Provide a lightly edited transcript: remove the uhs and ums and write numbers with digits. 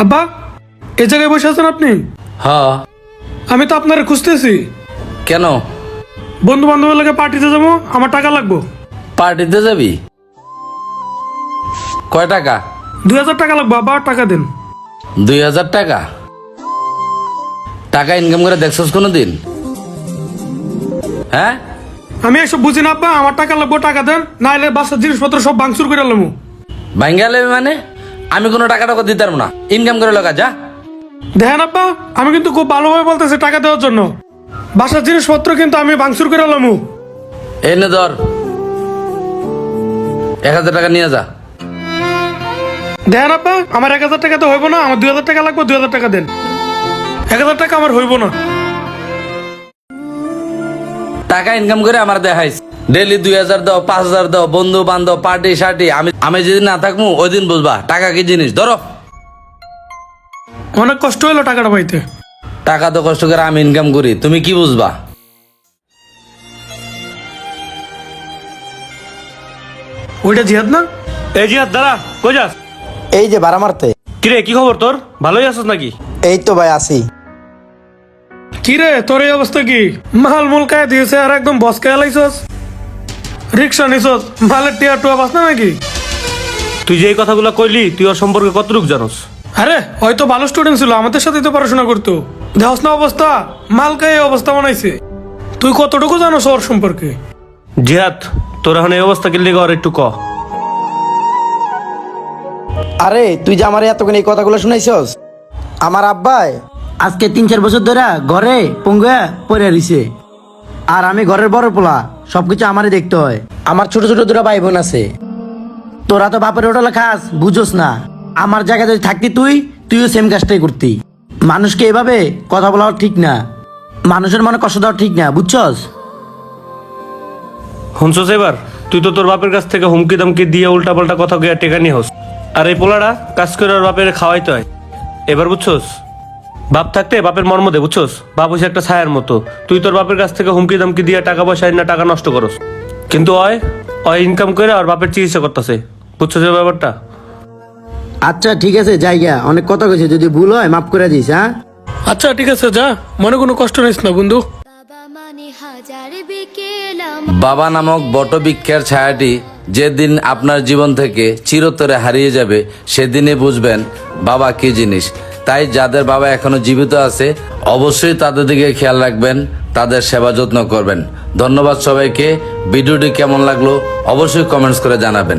আব্বা, এই জায়গায় বসে আছেন আপনি? হ্যাঁ। আমি তো আপনারে খুঁজতেছি। কেন? বন্ধু বান্ধবের লাগে পার্টিতে যাবো, আমার টাকা লাগবো। পার্টিতে যাবি? কয় টাকা? 2000 টাকা লাগবো আব্বা, টাকা দেন। 2000 টাকা? টাকা ইনকাম করে দেখছস কোনোদিন? হ্যাঁ? আমি এসব বুঝি না আব্বা, আমার টাকা লাগবো, টাকা দেন, নাইলে বাসার জিনিসপত্র সব ভাঙচুর করে আলামু। বাঙ্গালে মানে আমি কোনো টাকা টাকা দিতে পারবো না, ইনকাম করে লগা যা। দেখেন আব্বা, আমি কিন্তু খুব ভালোভাবে বলতেছি টাকা দেওয়ার জন্য। বাসার জিনিসপত্র কিন্তু আমি ভাঙচুর করে আলামু। এনে ধর 1000 টাকা নিয়ে যা। দেখেন আব্বা, আমার 1000 টাকা তো হইব না, আমার 2000 টাকা লাগবে, 2000 টাকা দেন। 1000 টাকা আমার হইব না। টাকা ইনকাম করে আমার দেখাইস, ডেলি 2000 দাও, 5000 দাও, বন্ধু বান্ধব পার্টি শার্টি। আমি যেদিন না থাকবো ওই দিন বুঝবা টাকা কি জিনিস। ধরো। অনেক কষ্ট হলো টাকাটা পাইতে। টাকা তো কষ্ট করে আমি ইনকাম করি, তুমি কি বুঝবা? ওইটা জিহাদ না? এই জিহাদ দাঁড়া, কই যাস? এই যে ভাড়া মারতে। কিরে কি খবর তোর? ভালোই আছিস নাকি? এই তো ভাই আসি। কি রে, তোর এই অবস্থা কি? মাল মুলকায় দিয়েছে আর একদম বসকায় লাইছস। রিক্সা নিছস, মালের টিয়া টুয়া বাস না নাকি? তুই যে এই কথাগুলো কইলি, তুই ওর সম্পর্কে কতটুকু জানোস? আরে হয়তো ভালো স্টুডেন্ট ছিল, আমাদের সাথেই তো পড়াশোনা করতো। দেহস না অবস্থা, মালকায় এই অবস্থা বানাইছে। তুই কতটুকু জানোস ওর সম্পর্কে? জিহাদ, তোর এখন এই অবস্থা কিনলে আর একটু ক। আরে তুই যে আমার এতক্ষণ এই কথাগুলো শুনাইছস, আমার আব্বাই আজকে 3-4 বছর ধরে ঘরে পঙ্গুয়া পড়ে রইছে। আর আমি ঘরের বড় পোলা, সবকিছু আমারই দেখতে হয়। আমার ছোট ছোট দুটো ভাই বোন আছে। তোরা তো বাপের হোটেলে খাস, বুঝোস না। আমার জায়গায় যদি থাকতি তুইও সেম কাজটাই করতি। মানুষকে এভাবে কথা বলা ঠিক না, মানুষের মনে কষ্ট দেওয়া ঠিক না, বুঝছস? শুনছস এবার? তুই তো তোর বাপের কাছ থেকে হুমকি দামকি দিয়ে উল্টা পাল্টা কথা গিয়ে টেকা নিয়ে হোস। আর এই পোলাটা কাজ করে ওর বাপের খাওয়াইতে হয়। এবার বুঝছস? বাপ থাকতে বাপের মর্ম দে, বুঝছস? বাপ হইছে একটা ছায়ার মতো। তুই তোর বাপের কাছ থেকে হুমকি দামকি দিয়ে টাকা পয়সা না টাকা নষ্ট করস, কিন্তু ওই ইনকাম করে আর বাপের চিকিৎসা করতেছে। বুঝছস এই ব্যাপারটা? আচ্ছা ঠিক আছে, জায়গা অনেক কথা কইছে, যদি ভুল হয় মাফ করে দিস। হ্যাঁ আচ্ছা ঠিক আছে, যা, মনে কোনো কষ্ট নিস না বন্ধু। বাবা নামক বটবৃক্ষের ছায়াটি যেদিন আপনার জীবন থেকে চিরতরে হারিয়ে যাবে, সেদিনই বুঝবেন বাবা কি জিনিস। তাই যাদের বাবা এখনো জীবিত আছে, অবশ্যই তাদের দিকে খেয়াল রাখবেন, তাদের সেবা যত্ন করবেন। ধন্যবাদ সবাইকে। ভিডিওটি কেমন লাগলো অবশ্যই কমেন্টস করে জানাবেন।